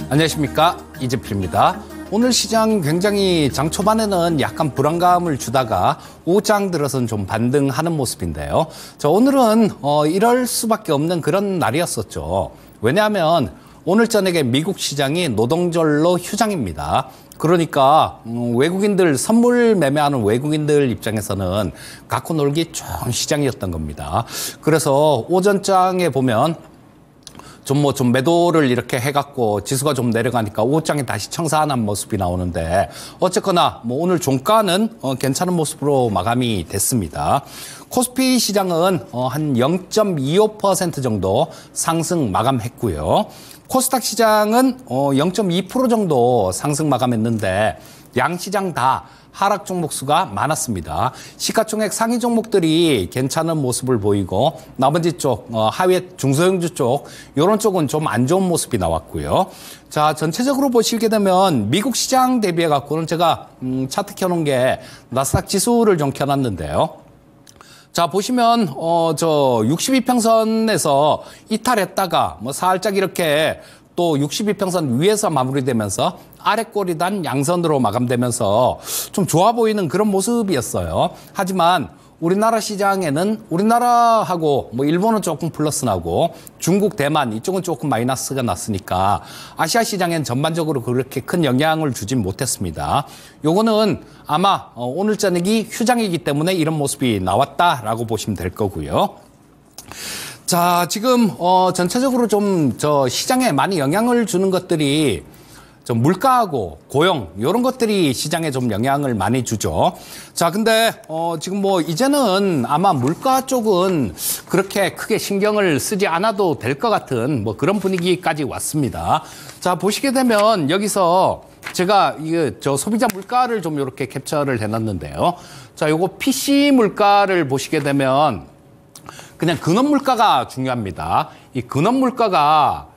안녕하십니까, 이재필입니다. 오늘 시장 굉장히 장 초반에는 약간 불안감을 주다가 오장 들어서는 좀 반등하는 모습인데요. 오늘은 이럴 수밖에 없는 그런 날이었었죠. 왜냐하면 오늘 저녁에 미국 시장이 노동절로 휴장입니다. 그러니까 외국인들, 선물 매매하는 외국인들 입장에서는 갖고 놀기 좋은 시장이었던 겁니다. 그래서 오전장에 보면 좀 매도를 이렇게 해갖고 지수가 좀 내려가니까 오후장에 다시 청산한 모습이 나오는데, 어쨌거나 오늘 종가는 괜찮은 모습으로 마감이 됐습니다. 코스피 시장은 한 0.25% 정도 상승 마감했고요. 코스닥 시장은 0.2% 정도 상승 마감했는데 양 시장 다 하락 종목 수가 많았습니다. 시가총액 상위 종목들이 괜찮은 모습을 보이고 나머지 쪽 하위 중소형주 쪽 이런 쪽은 좀 안 좋은 모습이 나왔고요. 자, 전체적으로 보시게 되면 미국 시장 대비해 갖고는 제가 차트 켜놓은 게 나스닥 지수를 좀 켜놨는데요. 자, 보시면 저 62평선에서 이탈했다가 살짝 이렇게 또 62평선 위에서 마무리되면서 아래 꼬리단 양선으로 마감되면서 좀 좋아 보이는 그런 모습이었어요. 하지만 우리나라 시장에는 우리나라하고 일본은 조금 플러스 나고 중국, 대만 이쪽은 조금 마이너스가 났으니까 아시아 시장엔 전반적으로 그렇게 큰 영향을 주진 못했습니다. 요거는 아마 오늘 저녁이 휴장이기 때문에 이런 모습이 나왔다라고 보시면 될 거고요. 자, 지금 전체적으로 좀 시장에 많이 영향을 주는 것들이 좀 물가하고 고용 이런 것들이 시장에 좀 영향을 많이 주죠. 자, 근데 지금 이제는 아마 물가 쪽은 그렇게 크게 신경을 쓰지 않아도 될 것 같은 그런 분위기까지 왔습니다. 자, 보시게 되면 여기서 제가 소비자 물가를 좀 이렇게 캡처를 해놨는데요. 자, 요거 PC 물가를 보시게 되면 그냥 근원 물가가 중요합니다. 이 근원 물가가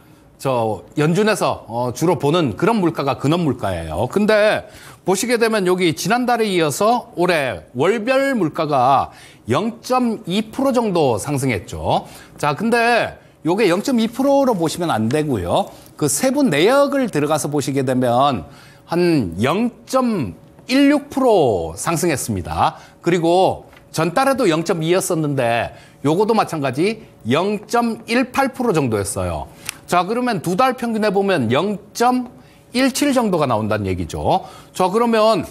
연준에서 주로 보는 그런 물가가 근원 물가예요. 근데 보시게 되면 여기 지난달에 이어서 올해 월별 물가가 0.2% 정도 상승했죠. 자, 근데 요게 0.2%로 보시면 안 되고요. 그 세부 내역을 들어가서 보시게 되면 한 0.16% 상승했습니다. 그리고 전달에도 0.2였었는데 요거도 마찬가지 0.18% 정도였어요. 자, 그러면 두 달 평균해 보면 0.17 정도가 나온다는 얘기죠. 자, 그러면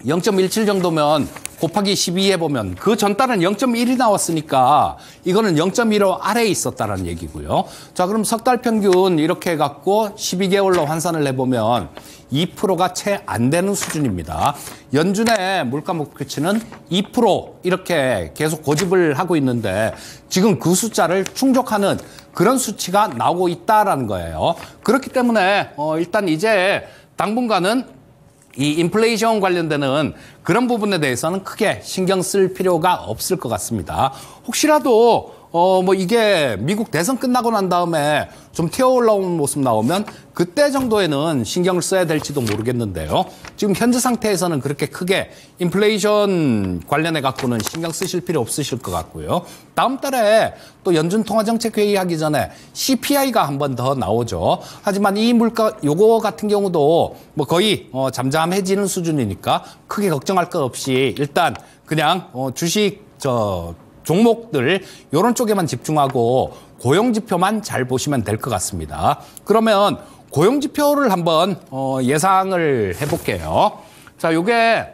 0.17 정도면 곱하기 12 해보면 그 전달은 0.1이 나왔으니까 이거는 0.15 아래에 있었다는 얘기고요. 자, 그럼 석 달 평균 이렇게 해갖고 12개월로 환산을 해보면 2%가 채 안 되는 수준입니다. 연준의 물가 목표치는 2% 이렇게 계속 고집을 하고 있는데 지금 그 숫자를 충족하는 그런 수치가 나오고 있다라는 거예요. 그렇기 때문에 일단 이제 당분간은 이 인플레이션 관련되는 그런 부분에 대해서는 크게 신경 쓸 필요가 없을 것 같습니다. 혹시라도 이게 미국 대선 끝나고 난 다음에 좀 튀어 올라오는 모습 나오면 그때 정도에는 신경을 써야 될지도 모르겠는데요. 지금 현재 상태에서는 그렇게 크게 인플레이션 관련해 갖고는 신경 쓰실 필요 없으실 것 같고요. 다음 달에 또 연준 통화정책회의 하기 전에 CPI가 한 번 더 나오죠. 하지만 이 물가 요거 같은 경우도 거의 잠잠해지는 수준이니까 크게 걱정할 것 없이 일단 그냥 주식 종목들 이런 쪽에만 집중하고 고용지표만 잘 보시면 될 것 같습니다. 그러면 고용지표를 한번 예상을 해볼게요. 자, 요게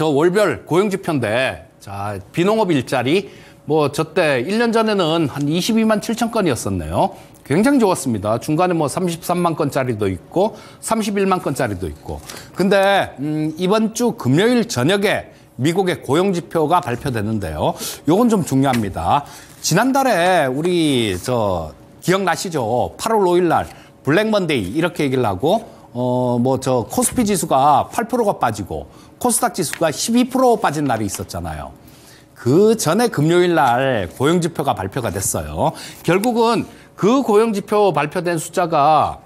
월별 고용지표인데, 자, 비농업 일자리 저때 1년 전에는 한 22만 7천 건이었었네요. 굉장히 좋았습니다. 중간에 33만 건짜리도 있고 31만 건짜리도 있고. 근데 이번 주 금요일 저녁에 미국의 고용지표가 발표되는데요. 요건 좀 중요합니다. 지난달에 우리 기억나시죠? 8월 5일 날 블랙 먼데이 이렇게 얘기를 하고 코스피 지수가 8%가 빠지고 코스닥 지수가 12% 빠진 날이 있었잖아요. 그 전에 금요일 날 고용지표가 발표가 됐어요. 결국은 그 고용지표 발표된 숫자가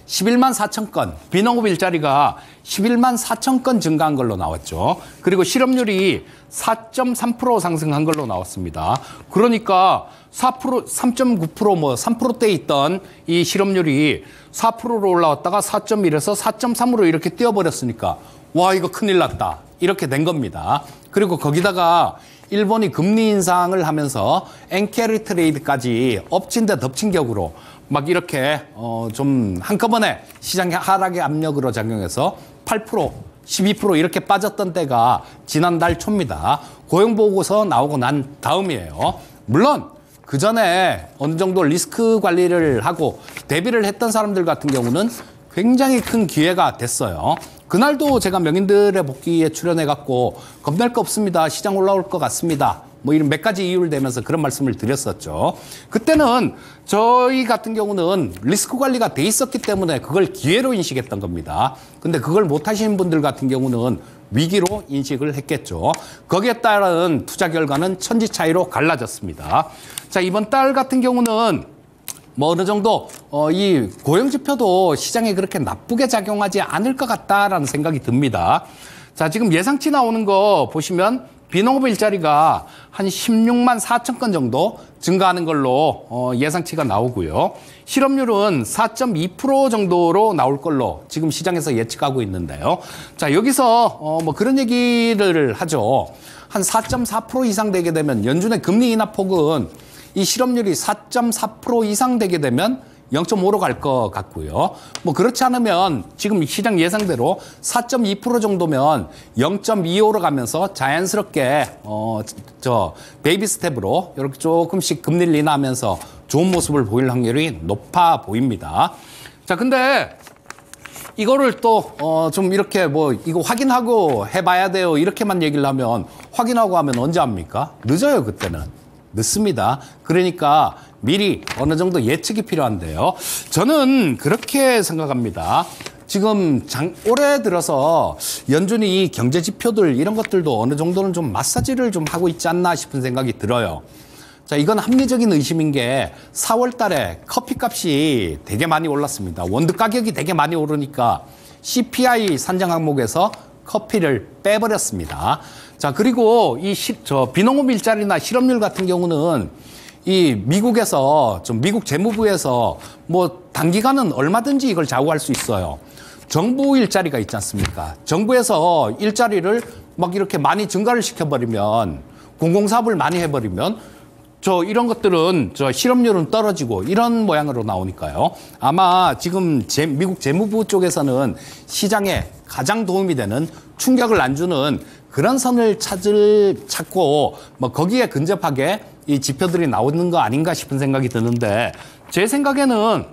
11만 4천 건, 비농업 일자리가 11만 4천 건 증가한 걸로 나왔죠. 그리고 실업률이 4.3% 상승한 걸로 나왔습니다. 그러니까 4%, 3.9% 뭐 3%대에 있던 이 실업률이 4%로 올라왔다가 4.1에서 4.3으로 이렇게 뛰어버렸으니까 와, 이거 큰일 났다. 이렇게 된 겁니다. 그리고 거기다가 일본이 금리 인상을 하면서 엔캐리 트레이드까지 엎친 데 덮친 격으로 막 이렇게 좀 한꺼번에 시장의 하락의 압력으로 작용해서 8%, 12% 이렇게 빠졌던 때가 지난달 초입니다. 고용보고서 나오고 난 다음이에요. 물론 그 전에 어느 정도 리스크 관리를 하고 대비를 했던 사람들 같은 경우는 굉장히 큰 기회가 됐어요. 그날도 제가 명인들의 복귀에 출연해갖고 겁날 거 없습니다. 시장 올라올 것 같습니다. 뭐 이런 몇 가지 이유를 대면서 그런 말씀을 드렸었죠. 그때는 저희 같은 경우는 리스크 관리가 돼 있었기 때문에 그걸 기회로 인식했던 겁니다. 근데 그걸 못 하시는 분들 같은 경우는 위기로 인식을 했겠죠. 거기에 따른 투자 결과는 천지 차이로 갈라졌습니다. 자, 이번 달 같은 경우는 뭐 어느 정도 이 고용 지표도 시장에 그렇게 나쁘게 작용하지 않을 것 같다라는 생각이 듭니다. 자, 지금 예상치 나오는 거 보시면 비농업 일자리가 한 16만 4천 건 정도 증가하는 걸로 예상치가 나오고요. 실업률은 4.2% 정도로 나올 걸로 지금 시장에서 예측하고 있는데요. 자, 여기서 뭐 그런 얘기를 하죠. 한 4.4% 이상 되게 되면 연준의 금리 인하 폭은 이 실업률이 4.4% 이상 되게 되면 0.5로 갈 것 같고요. 뭐 그렇지 않으면 지금 시장 예상대로 4.2% 정도면 0.25로 가면서 자연스럽게 베이비 스텝으로 이렇게 조금씩 금리를 인하하면서 좋은 모습을 보일 확률이 높아 보입니다. 자, 근데 이거를 또 좀 이렇게 뭐 이거 확인하고 해봐야 돼요. 이렇게만 얘기를 하면 확인하고 하면 언제 합니까? 늦어요, 그때는. 늦습니다. 그러니까 미리 어느 정도 예측이 필요한데요. 저는 그렇게 생각합니다. 지금 올해 들어서 연준이 이 경제 지표들 이런 것들도 어느 정도는 좀 마사지를 좀 하고 있지 않나 싶은 생각이 들어요. 자, 이건 합리적인 의심인 게 4월 달에 커피 값이 되게 많이 올랐습니다. 원두 가격이 되게 많이 오르니까 CPI 산정 항목에서 커피를 빼버렸습니다. 자, 그리고 이 비농업 일자리나 실업률 같은 경우는 이 미국에서 미국 재무부에서 뭐 단기간은 얼마든지 이걸 좌우할 수 있어요. 정부 일자리가 있지 않습니까? 정부에서 일자리를 막 이렇게 많이 증가를 시켜버리면 공공사업을 많이 해버리면 이런 것들은 실업률은 떨어지고 이런 모양으로 나오니까요. 아마 지금 미국 재무부 쪽에서는 시장에 가장 도움이 되는 충격을 안 주는 그런 선을 찾고 뭐 거기에 근접하게 이 지표들이 나오는 거 아닌가 싶은 생각이 드는데 제 생각에는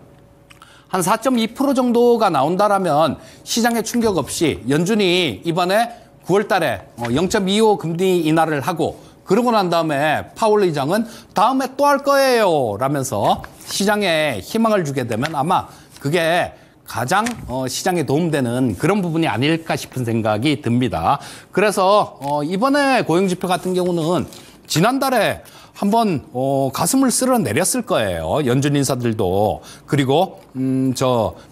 한 4.2% 정도가 나온다라면 시장에 충격 없이 연준이 이번에 9월 달에 0.25 금리 인하를 하고 그러고 난 다음에 파월 의장은 다음에 또 할 거예요 라면서 시장에 희망을 주게 되면 아마 그게 가장 시장에 도움되는 그런 부분이 아닐까 싶은 생각이 듭니다. 그래서 이번에 고용지표 같은 경우는 지난달에 한번 가슴을 쓸어내렸을 거예요. 연준 인사들도. 그리고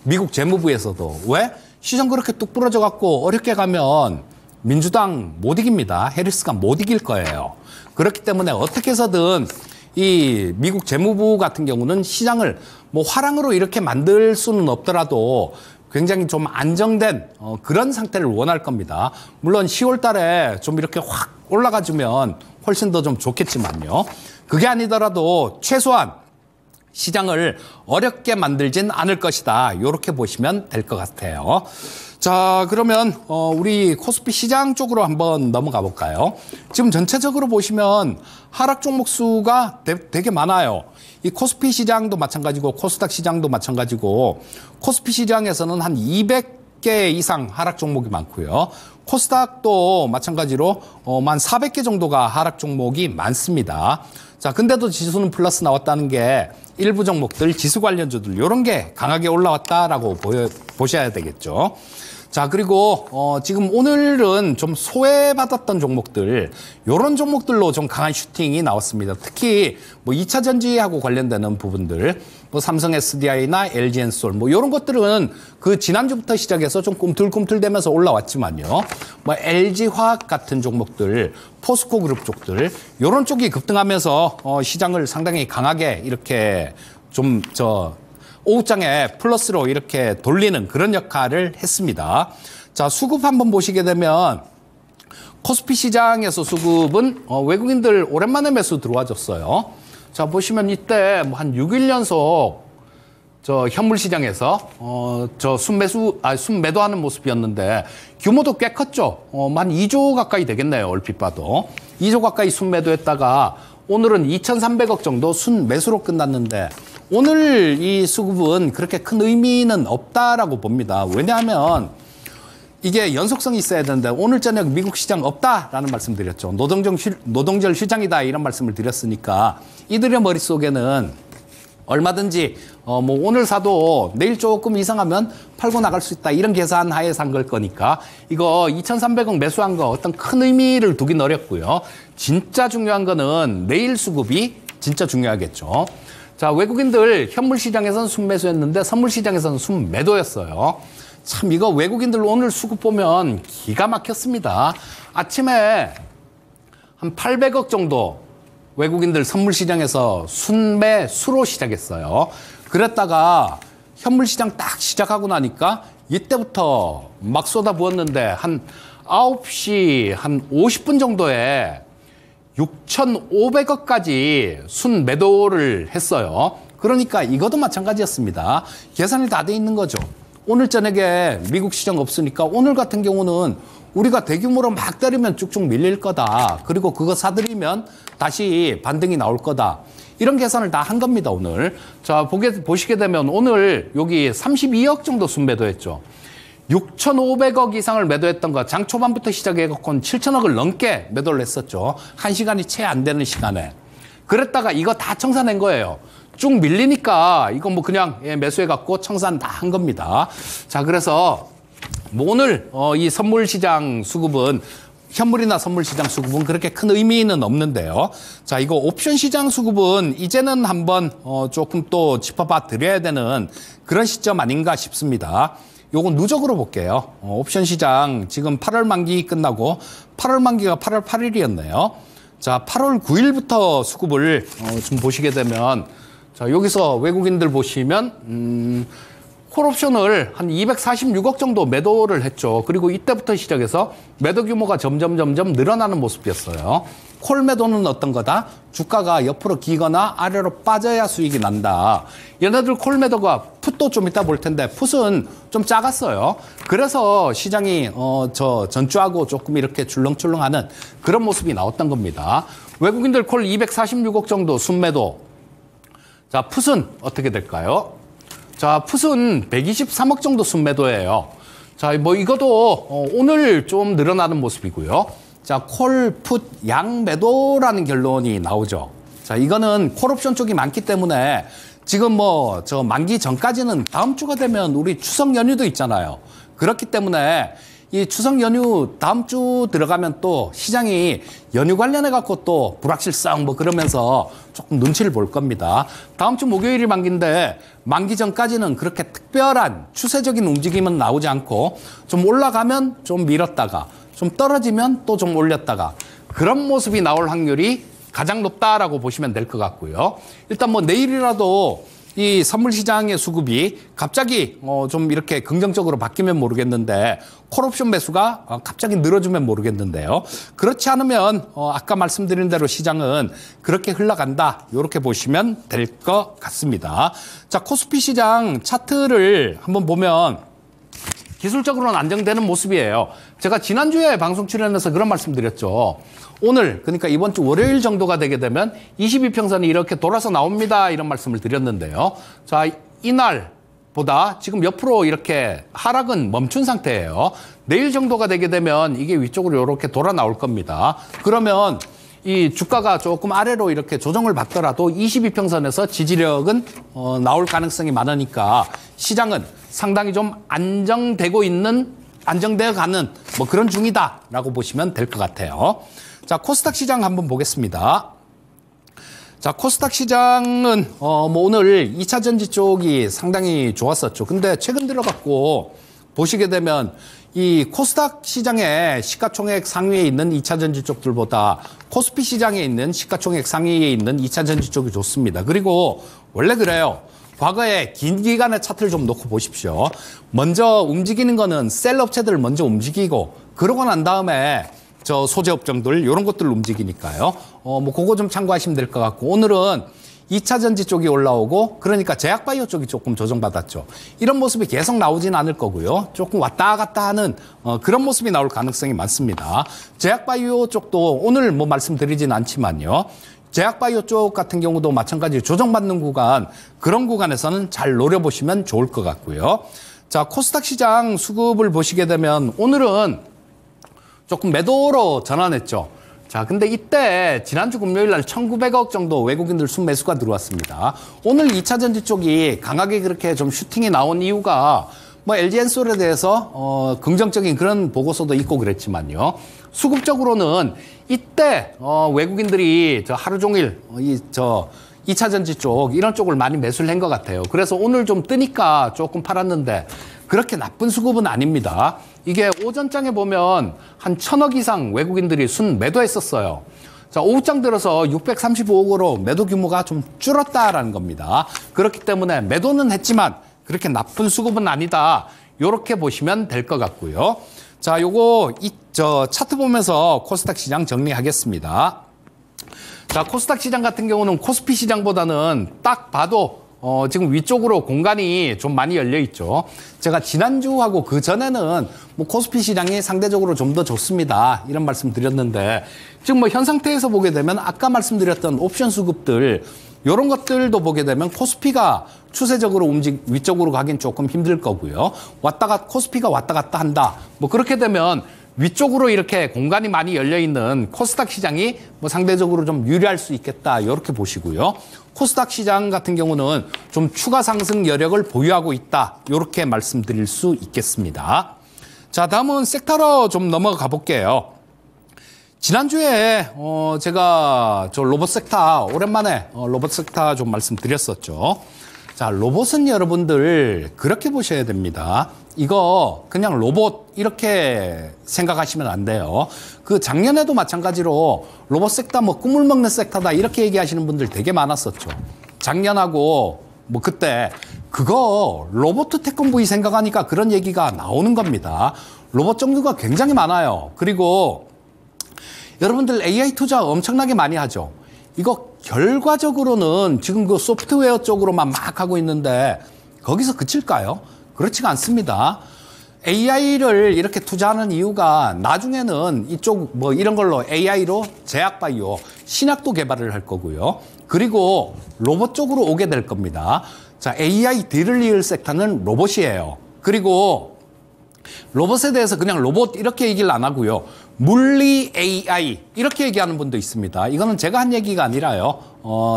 미국 재무부에서도. 왜? 시장 그렇게 뚝 부러져 갖고 어렵게 가면 민주당 못 이깁니다. 해리스가 못 이길 거예요. 그렇기 때문에 어떻게 해서든 이 미국 재무부 같은 경우는 시장을 뭐 화랑으로 이렇게 만들 수는 없더라도 굉장히 좀 안정된 그런 상태를 원할 겁니다. 물론 10월 달에 좀 이렇게 확 올라가주면 훨씬 더 좀 좋겠지만요. 그게 아니더라도 최소한 시장을 어렵게 만들진 않을 것이다. 이렇게 보시면 될 것 같아요. 자, 그러면 우리 코스피 시장 쪽으로 한번 넘어가 볼까요? 지금 전체적으로 보시면 하락 종목 수가 되게 많아요. 이 코스피 시장도 마찬가지고 코스닥 시장도 마찬가지고 코스피 시장에서는 한 200개 이상 하락 종목이 많고요. 코스닥도 마찬가지로 한 400개 정도가 하락 종목이 많습니다. 자, 근데도 지수는 플러스 나왔다는 게 일부 종목들, 지수 관련주들 이런 게 강하게 올라왔다라고 보셔야 되겠죠. 자, 그리고 지금 오늘은 좀 소외받았던 종목들, 요런 종목들로 좀 강한 슈팅이 나왔습니다. 특히 뭐 2차 전지하고 관련되는 부분들, 뭐 삼성 SDI나 LG엔솔 뭐 요런 것들은 그 지난주부터 시작해서 좀 꿈틀꿈틀대면서 올라왔지만요. 뭐 LG화학 같은 종목들, 포스코 그룹 쪽들, 요런 쪽이 급등하면서 시장을 상당히 강하게 이렇게 좀 오후장에 플러스로 이렇게 돌리는 그런 역할을 했습니다. 자, 수급 한번 보시게 되면 코스피 시장에서 수급은 외국인들 오랜만에 매수 들어와줬어요. 자, 보시면 이때 뭐 한 6일 연속 현물 시장에서 순매도하는 모습이었는데 규모도 꽤 컸죠. 한 2조 가까이 되겠네요. 얼핏 봐도. 2조 가까이 순매도했다가 오늘은 2,300억 정도 순매수로 끝났는데 오늘 이 수급은 그렇게 큰 의미는 없다라고 봅니다. 왜냐하면 이게 연속성이 있어야 되는데 오늘 저녁 미국 시장 없다라는 말씀 드렸죠. 노동절 휴장이다 이런 말씀을 드렸으니까 이들의 머릿속에는 얼마든지 뭐 오늘 사도 내일 조금 이상하면 팔고 나갈 수 있다 이런 계산 하에 산 걸 거니까 이거 2,300억 매수한 거 어떤 큰 의미를 두긴 어렵고요. 진짜 중요한 거는 내일 수급이 진짜 중요하겠죠. 자, 외국인들 현물 시장에서는 순매수했는데 선물 시장에서는 순매도였어요. 참 이거 외국인들 오늘 수급 보면 기가 막혔습니다. 아침에 한 800억 정도 외국인들 선물 시장에서 순매수로 시작했어요. 그랬다가 현물 시장 딱 시작하고 나니까 이때부터 막 쏟아부었는데 한 9시 한 50분 정도에 6,500억까지 순매도를 했어요. 그러니까 이것도 마찬가지였습니다. 계산이 다 돼 있는 거죠. 오늘 저녁에 미국 시장 없으니까 오늘 같은 경우는 우리가 대규모로 막 때리면 쭉쭉 밀릴 거다. 그리고 그거 사들이면 다시 반등이 나올 거다. 이런 계산을 다 한 겁니다, 오늘. 자, 보시게 되면 오늘 여기 32억 정도 순매도했죠. 6,500억 이상을 매도했던 거 장 초반부터 시작해갖고 7,000억을 넘게 매도를 했었죠. 1시간이 채 안 되는 시간에. 그랬다가 이거 다 청산한 거예요. 쭉 밀리니까 이거 뭐 그냥 매수해갖고 청산 다 한 겁니다. 자, 그래서 뭐 오늘 이 선물 시장 수급은 현물이나 선물 시장 수급은 그렇게 큰 의미는 없는데요. 자, 이거 옵션 시장 수급은 이제는 한번 조금 또 짚어봐 드려야 되는 그런 시점 아닌가 싶습니다. 요건 누적으로 볼게요. 옵션 시장 지금 8월 만기 끝나고 8월 만기가 8월 8일이었네요. 자, 8월 9일부터 수급을 좀 보시게 되면 자, 여기서 외국인들 보시면 콜옵션을 한 246억 정도 매도를 했죠. 그리고 이때부터 시작해서 매도 규모가 점점 늘어나는 모습이었어요. 콜 매도는 어떤 거다? 주가가 옆으로 기거나 아래로 빠져야 수익이 난다. 얘네들 콜 매도가 풋도 좀 이따 볼 텐데 풋은 좀 작았어요. 그래서 시장이 전주하고 조금 이렇게 출렁출렁하는 그런 모습이 나왔던 겁니다. 외국인들 콜 246억 정도 순매도. 자, 풋은 어떻게 될까요? 자, 풋은 123억 정도 순매도예요. 자, 뭐 이것도 오늘 좀 늘어나는 모습이고요. 자, 콜, 풋, 양매도라는 결론이 나오죠. 자, 이거는 콜옵션 쪽이 많기 때문에 지금 뭐 만기 전까지는 다음 주가 되면 우리 추석 연휴도 있잖아요. 그렇기 때문에 이 추석 연휴 다음 주 들어가면 또 시장이 연휴 관련해 갖고 또 불확실성 뭐 그러면서 조금 눈치를 볼 겁니다. 다음 주 목요일이 만기인데 만기 전까지는 그렇게 특별한 추세적인 움직임은 나오지 않고 좀 올라가면 좀 밀었다가 좀 떨어지면 또 좀 올렸다가 그런 모습이 나올 확률이 가장 높다라고 보시면 될 것 같고요. 일단 뭐 내일이라도 이 선물 시장의 수급이 갑자기 좀 이렇게 긍정적으로 바뀌면 모르겠는데 콜옵션 매수가 갑자기 늘어주면 모르겠는데요. 그렇지 않으면 아까 말씀드린 대로 시장은 그렇게 흘러간다. 이렇게 보시면 될 것 같습니다. 자, 코스피 시장 차트를 한번 보면 기술적으로는 안정되는 모습이에요. 제가 지난주에 방송 출연해서 그런 말씀 드렸죠. 오늘, 그러니까 이번 주 월요일 정도가 되게 되면 22평선이 이렇게 돌아서 나옵니다. 이런 말씀을 드렸는데요. 자, 이날보다 지금 옆으로 이렇게 하락은 멈춘 상태예요. 내일 정도가 되게 되면 이게 위쪽으로 이렇게 돌아 나올 겁니다. 그러면 이 주가가 조금 아래로 이렇게 조정을 받더라도 22평선에서 지지력은 나올 가능성이 많으니까 시장은 상당히 좀 안정되고 있는 안정되어 가는 뭐 그런 중이다라고 보시면 될 것 같아요. 자, 코스닥 시장 한번 보겠습니다. 자, 코스닥 시장은 뭐 오늘 2차 전지 쪽이 상당히 좋았었죠. 근데 최근 들어갖고 보시게 되면 이 코스닥 시장의 시가총액 상위에 있는 2차 전지 쪽들보다 코스피 시장에 있는 시가총액 상위에 있는 2차 전지 쪽이 좋습니다. 그리고 원래 그래요. 과거에 긴 기간의 차트를 좀 놓고 보십시오. 먼저 움직이는 거는 셀 업체들 먼저 움직이고 그러고 난 다음에 저 소재 업종들 이런 것들 움직이니까요. 뭐 그거 좀 참고하시면 될 것 같고 오늘은 2차 전지 쪽이 올라오고 그러니까 제약바이오 쪽이 조금 조정받았죠. 이런 모습이 계속 나오진 않을 거고요. 조금 왔다 갔다 하는 그런 모습이 나올 가능성이 많습니다. 제약바이오 쪽도 오늘 뭐 말씀드리진 않지만요. 제약바이오 쪽 같은 경우도 마찬가지로 조정받는 구간, 그런 구간에서는 잘 노려보시면 좋을 것 같고요. 자, 코스닥 시장 수급을 보시게 되면 오늘은 조금 매도로 전환했죠. 자, 근데 이때 지난주 금요일 날 1,900억 정도 외국인들 순매수가 들어왔습니다. 오늘 2차 전지 쪽이 강하게 그렇게 좀 슈팅이 나온 이유가 뭐 LG엔솔에 대해서 긍정적인 그런 보고서도 있고 그랬지만요. 수급적으로는 이때 외국인들이 저 하루 종일 2차 전지 쪽 이런 쪽을 많이 매수를 한 것 같아요. 그래서 오늘 좀 뜨니까 조금 팔았는데 그렇게 나쁜 수급은 아닙니다. 이게 오전장에 보면 한 1,000억 이상 외국인들이 순 매도했었어요. 자, 오후장 들어서 635억으로 매도 규모가 좀 줄었다라는 겁니다. 그렇기 때문에 매도는 했지만 그렇게 나쁜 수급은 아니다. 요렇게 보시면 될 것 같고요. 자, 요거 차트 보면서 코스닥 시장 정리하겠습니다. 자, 코스닥 시장 같은 경우는 코스피 시장보다는 딱 봐도 지금 위쪽으로 공간이 좀 많이 열려 있죠. 제가 지난주하고 그 전에는 뭐 코스피 시장이 상대적으로 좀 더 좋습니다. 이런 말씀 드렸는데 지금 뭐 현 상태에서 보게 되면 아까 말씀드렸던 옵션 수급들 이런 것들도 보게 되면 코스피가 추세적으로 위쪽으로 가긴 조금 힘들 거고요. 코스피가 왔다 갔다 한다. 뭐 그렇게 되면 위쪽으로 이렇게 공간이 많이 열려 있는 코스닥 시장이 뭐 상대적으로 좀 유리할 수 있겠다. 이렇게 보시고요. 코스닥 시장 같은 경우는 좀 추가 상승 여력을 보유하고 있다. 이렇게 말씀드릴 수 있겠습니다. 자, 다음은 섹터로 좀 넘어가 볼게요. 지난주에 제가 저 로봇 섹터 오랜만에 로봇 섹터 좀 말씀드렸었죠. 자, 로봇은 여러분들 그렇게 보셔야 됩니다. 이거 그냥 로봇 이렇게 생각하시면 안 돼요. 그 작년에도 마찬가지로 로봇 섹터 뭐 꿈을 먹는 섹터다 이렇게 얘기하시는 분들 되게 많았었죠. 작년하고 뭐 그때 그거 로봇 태권브이 생각하니까 그런 얘기가 나오는 겁니다. 로봇 종류가 굉장히 많아요. 그리고 여러분들 AI 투자 엄청나게 많이 하죠. 이거 결과적으로는 지금 그 소프트웨어 쪽으로만 막 하고 있는데 거기서 그칠까요? 그렇지가 않습니다. AI를 이렇게 투자하는 이유가 나중에는 이쪽 뭐 이런 걸로 AI로 제약바이오, 신약도 개발을 할 거고요. 그리고 로봇 쪽으로 오게 될 겁니다. 자, AI 뒤를 이을 섹터는 로봇이에요. 그리고 로봇에 대해서 그냥 로봇 이렇게 얘기를 안 하고요. 물리 AI 이렇게 얘기하는 분도 있습니다. 이거는 제가 한 얘기가 아니라요.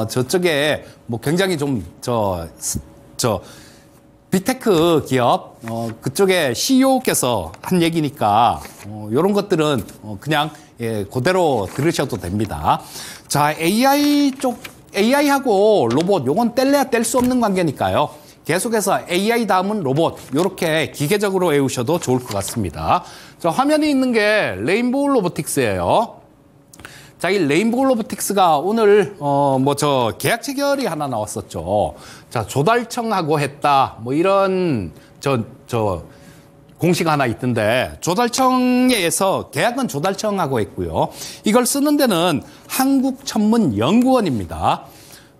저쪽에 뭐 굉장히 좀 빅테크 기업 그쪽에 CEO께서 한 얘기니까 이런 것들은 그냥 그대로 들으셔도 됩니다. 자, AI하고 로봇 요건 뗄래야 뗄 수 없는 관계니까요. 계속해서 AI 다음은 로봇 이렇게 기계적으로 외우셔도 좋을 것 같습니다. 자, 화면에 있는 게 레인보우 로보틱스예요. 자, 이 레인보우 로보틱스가 오늘 계약 체결이 하나 나왔었죠. 자, 조달청하고 했다. 뭐 이런 공시가 하나 있던데 조달청에서 계약은 조달청하고 했고요. 이걸 쓰는 데는 한국천문연구원입니다.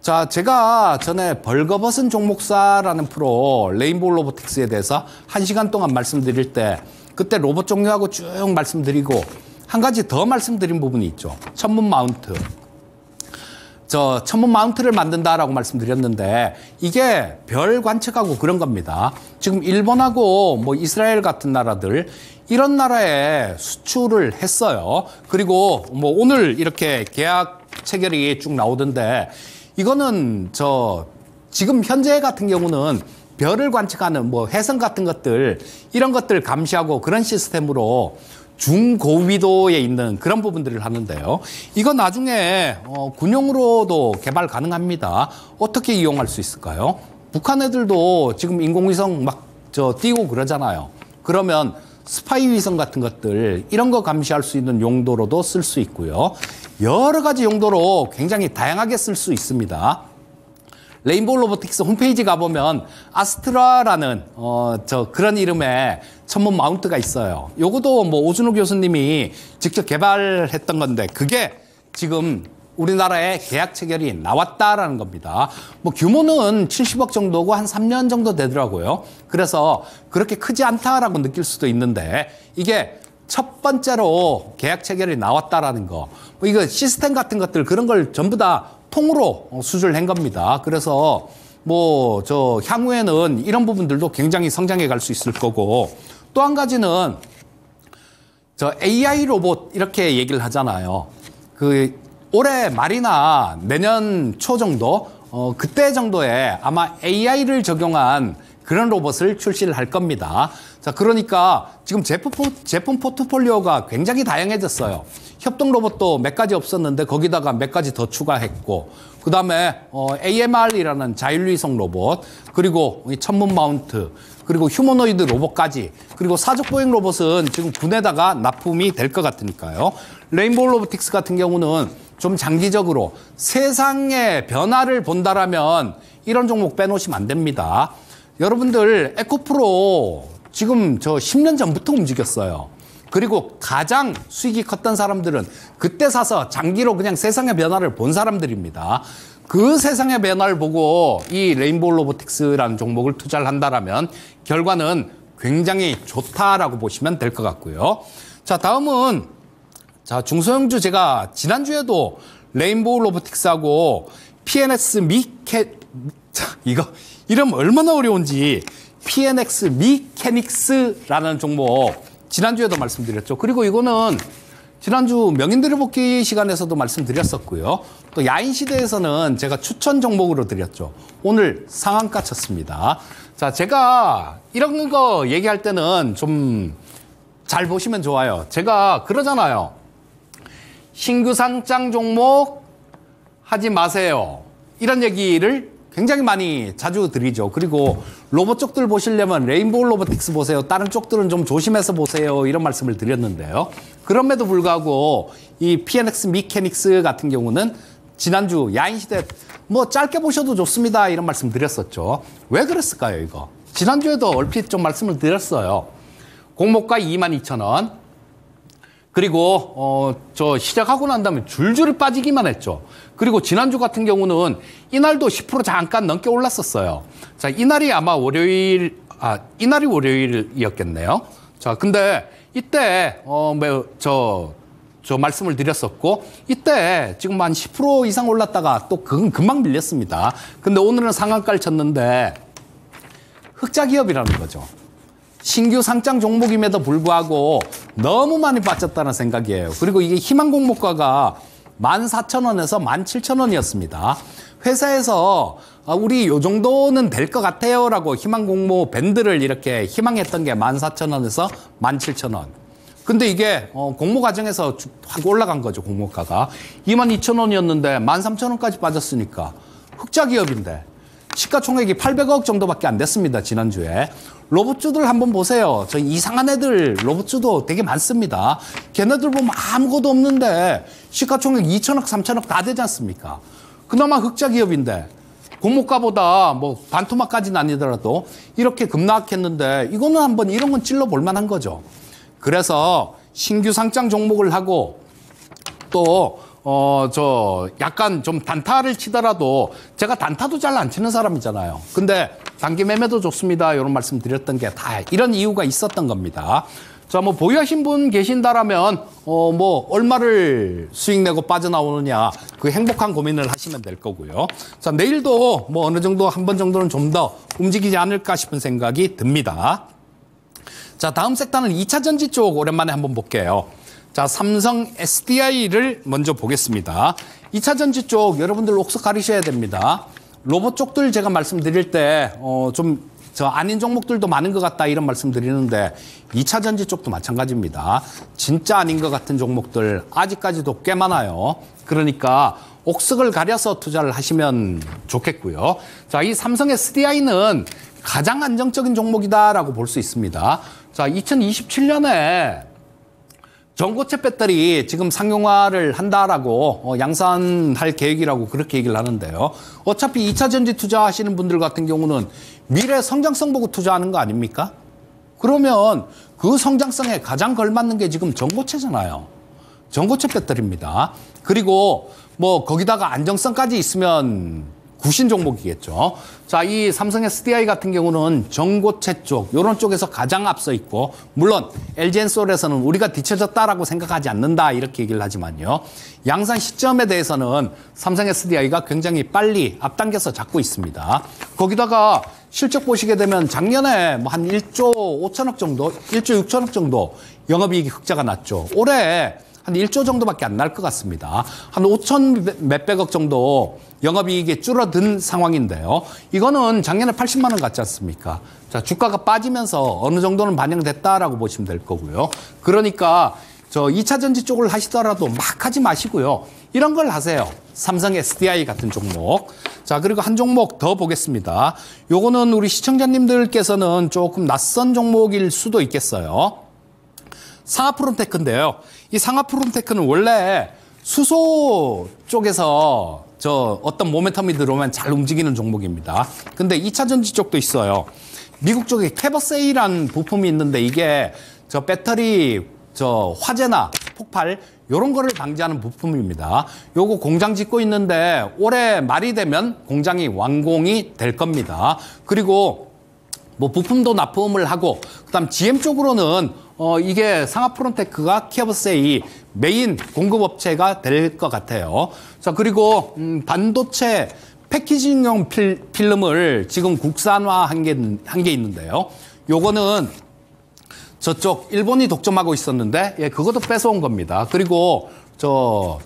자, 제가 전에 벌거벗은 종목사라는 프로 레인보우 로보틱스에 대해서 1시간 동안 말씀드릴 때 그때 로봇 종류하고 쭉 말씀드리고 한 가지 더 말씀드린 부분이 있죠. 천문 마운트. 천문 마운트를 만든다라고 말씀드렸는데 이게 별 관측하고 그런 겁니다. 지금 일본하고 뭐 이스라엘 같은 나라들 이런 나라에 수출을 했어요. 그리고 뭐 오늘 이렇게 계약 체결이 쭉 나오던데 이거는 지금 현재 같은 경우는 별을 관측하는 뭐 해성 같은 것들, 이런 것들 감시하고 그런 시스템으로 중고위도에 있는 그런 부분들을 하는데요. 이거 나중에 군용으로도 개발 가능합니다. 어떻게 이용할 수 있을까요? 북한 애들도 지금 인공위성 막 띄우고 그러잖아요. 그러면 스파이 위성 같은 것들, 이런 거 감시할 수 있는 용도로도 쓸 수 있고요. 여러 가지 용도로 굉장히 다양하게 쓸 수 있습니다. 레인보우 로보틱스 홈페이지 가보면 아스트라라는 그런 이름의 천문 마운트가 있어요. 요것도 뭐 오준호 교수님이 직접 개발했던 건데, 그게 지금 우리나라에 계약 체결이 나왔다라는 겁니다. 뭐 규모는 70억 정도고 한 3년 정도 되더라고요. 그래서 그렇게 크지 않다라고 느낄 수도 있는데, 이게 첫 번째로 계약 체결이 나왔다라는 거, 뭐 이거 시스템 같은 것들 그런 걸 전부 다 통으로 수주를 한 겁니다. 그래서 뭐 향후에는 이런 부분들도 굉장히 성장해 갈 수 있을 거고, 또 한 가지는 AI 로봇 이렇게 얘기를 하잖아요. 올해 말이나 내년 초 정도, 그때 정도에 아마 AI를 적용한 그런 로봇을 출시를 할 겁니다. 자, 그러니까 지금 제품 포트폴리오가 굉장히 다양해졌어요. 협동 로봇도 몇 가지 없었는데 거기다가 몇 가지 더 추가했고, 그 다음에 AMR이라는 자율위성 로봇, 그리고 천문 마운트, 그리고 휴머노이드 로봇까지, 그리고 사족 보행 로봇은 지금 군에다가 납품이 될 것 같으니까요. 레인보우 로보틱스 같은 경우는 좀 장기적으로 세상의 변화를 본다라면 이런 종목 빼놓으시면 안 됩니다. 여러분들 에코프로 지금 10년 전부터 움직였어요. 그리고 가장 수익이 컸던 사람들은 그때 사서 장기로 그냥 세상의 변화를 본 사람들입니다. 그 세상의 변화를 보고 이 레인보우 로보틱스라는 종목을 투자를 한다라면 결과는 굉장히 좋다라고 보시면 될 것 같고요. 자, 다음은 중소형주, 제가 지난주에도 레인보우 로보틱스하고 PNX 이거 이름 얼마나 어려운지, PNX 미케닉스라는 종목 지난주에도 말씀드렸죠. 그리고 이거는 지난주 명인들의 복귀 시간에서도 말씀드렸었고요. 또 야인시대에서는 제가 추천 종목으로 드렸죠. 오늘 상한가 쳤습니다. 자, 제가 이런 거 얘기할 때는 좀 잘 보시면 좋아요. 제가 그러잖아요. 신규 상장 종목 하지 마세요. 이런 얘기를 굉장히 많이 자주 드리죠. 그리고 로봇 쪽들 보시려면 레인보우 로보틱스 보세요. 다른 쪽들은 좀 조심해서 보세요. 이런 말씀을 드렸는데요. 그럼에도 불구하고 이 PNX 미케닉스 같은 경우는 지난주 야인시대 뭐 짧게 보셔도 좋습니다. 이런 말씀 드렸었죠. 왜 그랬을까요, 이거? 지난주에도 얼핏 좀 말씀을 드렸어요. 공모가 22,000원. 그리고 시작하고 난 다음에 줄줄 빠지기만 했죠. 그리고 지난주 같은 경우는 이날도 10% 잠깐 넘게 올랐었어요. 자, 이날이 아마 이날이 월요일이었겠네요. 자, 근데 이때 저 말씀을 드렸었고, 이때 지금 한 10% 이상 올랐다가 또 금방 밀렸습니다. 근데 오늘은 상한가를 쳤는데 흑자 기업이라는 거죠. 신규 상장 종목임에도 불구하고 너무 많이 빠졌다는 생각이에요. 그리고 이게 희망 공모가가 14,000원에서 17,000원이었습니다. 회사에서 우리 요 정도는 될 것 같아요 라고 희망 공모 밴드를 이렇게 희망했던 게 14,000원에서 17,000원. 근데 이게 공모 과정에서 확 올라간 거죠. 공모가가 22,000원이었는데 13,000원까지 빠졌으니까 흑자 기업인데 시가총액이 800억 정도밖에 안 됐습니다. 지난주에. 로봇주들 한번 보세요. 저 이상한 애들 로봇주도 되게 많습니다. 걔네들 보면 아무것도 없는데 시가총액 2천억, 3천억 다 되지 않습니까? 그나마 흑자 기업인데 공모가보다 뭐 반토막까지는 아니더라도 이렇게 급락했는데 이거는 한번 이런 건 찔러볼 만한 거죠. 그래서 신규 상장 종목을 하고 또 약간 좀 단타를 치더라도, 제가 단타도 잘 안 치는 사람이잖아요. 근데 단기 매매도 좋습니다. 이런 말씀 드렸던 게 다 이런 이유가 있었던 겁니다. 자, 뭐 보유하신 분 계신다라면 뭐 얼마를 수익 내고 빠져나오느냐, 그 행복한 고민을 하시면 될 거고요. 자, 내일도 뭐 어느 정도 한 번 정도는 좀 더 움직이지 않을까 싶은 생각이 듭니다. 자, 다음 섹터는 2차 전지 쪽 오랜만에 한번 볼게요. 자, 삼성 SDI를 먼저 보겠습니다. 2차 전지 쪽 여러분들 옥석 가리셔야 됩니다. 로봇 쪽들 제가 말씀드릴 때 좀 저 아닌 종목들도 많은 것 같다 이런 말씀 드리는데 2차 전지 쪽도 마찬가지입니다. 진짜 아닌 것 같은 종목들 아직까지도 꽤 많아요. 그러니까 옥석을 가려서 투자를 하시면 좋겠고요. 자, 이 삼성 SDI는 가장 안정적인 종목이다라고 볼 수 있습니다. 자, 2027년에 전고체 배터리 지금 상용화를 한다라고 양산할 계획이라고 그렇게 얘기를 하는데요. 어차피 2차 전지 투자하시는 분들 같은 경우는 미래 성장성 보고 투자하는 거 아닙니까? 그러면 그 성장성에 가장 걸맞는 게 지금 전고체잖아요. 전고체 배터리입니다. 그리고 뭐 거기다가 안정성까지 있으면 구신 종목이겠죠. 자, 이 삼성 SDI 같은 경우는 전고체 쪽, 이런 쪽에서 가장 앞서 있고, 물론 LG엔솔에서는 우리가 뒤처졌다라고 생각하지 않는다 이렇게 얘기를 하지만요. 양산 시점에 대해서는 삼성 SDI가 굉장히 빨리 앞당겨서 잡고 있습니다. 거기다가 실적 보시게 되면 작년에 뭐 한 1조 5천억 정도, 1조 6천억 정도 영업이익이 흑자가 났죠. 올해 한 1조 정도밖에 안 날 것 같습니다. 한 5천 몇백억 정도 영업이익이 줄어든 상황인데요. 이거는 작년에 80만 원 같지 않습니까? 자, 주가가 빠지면서 어느 정도는 반영됐다라고 보시면 될 거고요. 그러니까 저 2차 전지 쪽을 하시더라도 막 하지 마시고요. 이런 걸 하세요. 삼성 SDI 같은 종목. 자, 그리고 한 종목 더 보겠습니다. 요거는 우리 시청자님들께서는 조금 낯선 종목일 수도 있겠어요. 상하프론테크인데요. 이 상하프론테크는 원래 수소 쪽에서 저 어떤 모멘텀이 들어오면 잘 움직이는 종목입니다. 근데 2차 전지 쪽도 있어요. 미국 쪽에 캐버세이라는 부품이 있는데 이게 저 배터리 저 화재나 폭발 요런 거를 방지하는 부품입니다. 요거 공장 짓고 있는데 올해 말이 되면 공장이 완공이 될 겁니다. 그리고 뭐 부품도 납품을 하고 그다음 GM 쪽으로는 이게 상하프론테크가 캐버세이 메인 공급업체가 될 것 같아요. 자, 그리고 반도체 패키징용 필름을 지금 국산화한 게 있는데요. 요거는 저쪽 일본이 독점하고 있었는데 예, 그것도 뺏어온 겁니다. 그리고 저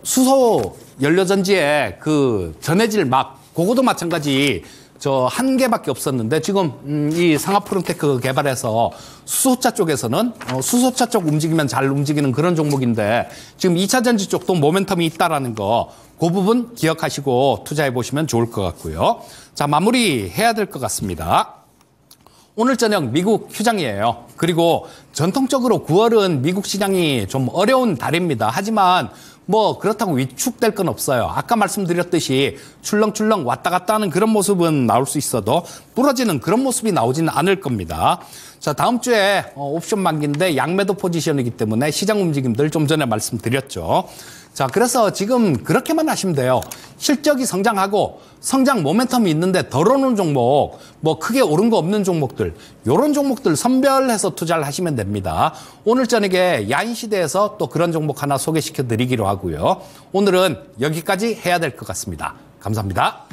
수소 연료전지에 그 전해질 막 그것도 마찬가지 저 한 개밖에 없었는데 지금 이 상하프론테크 개발해서 수소차 쪽에서는 수소차 쪽 움직이면 잘 움직이는 그런 종목인데 지금 2차 전지 쪽도 모멘텀이 있다라는 거 그 부분 기억하시고 투자해 보시면 좋을 것 같고요. 자, 마무리해야 될 것 같습니다. 오늘 저녁 미국 휴장이에요. 그리고 전통적으로 9월은 미국 시장이 좀 어려운 달입니다. 하지만 뭐 그렇다고 위축될 건 없어요. 아까 말씀드렸듯이 출렁출렁 왔다 갔다 하는 그런 모습은 나올 수 있어도 부러지는 그런 모습이 나오지는 않을 겁니다. 자, 다음 주에 옵션 만기인데 양매도 포지션이기 때문에 시장 움직임들 좀 전에 말씀드렸죠. 자, 그래서 지금 그렇게만 하시면 돼요. 실적이 성장하고 성장 모멘텀이 있는데 덜 오는 종목, 뭐 크게 오른 거 없는 종목들, 요런 종목들 선별해서 투자를 하시면 됩니다. 오늘 저녁에 야인시대에서 또 그런 종목 하나 소개시켜 드리기로 하고요. 오늘은 여기까지 해야 될 것 같습니다. 감사합니다.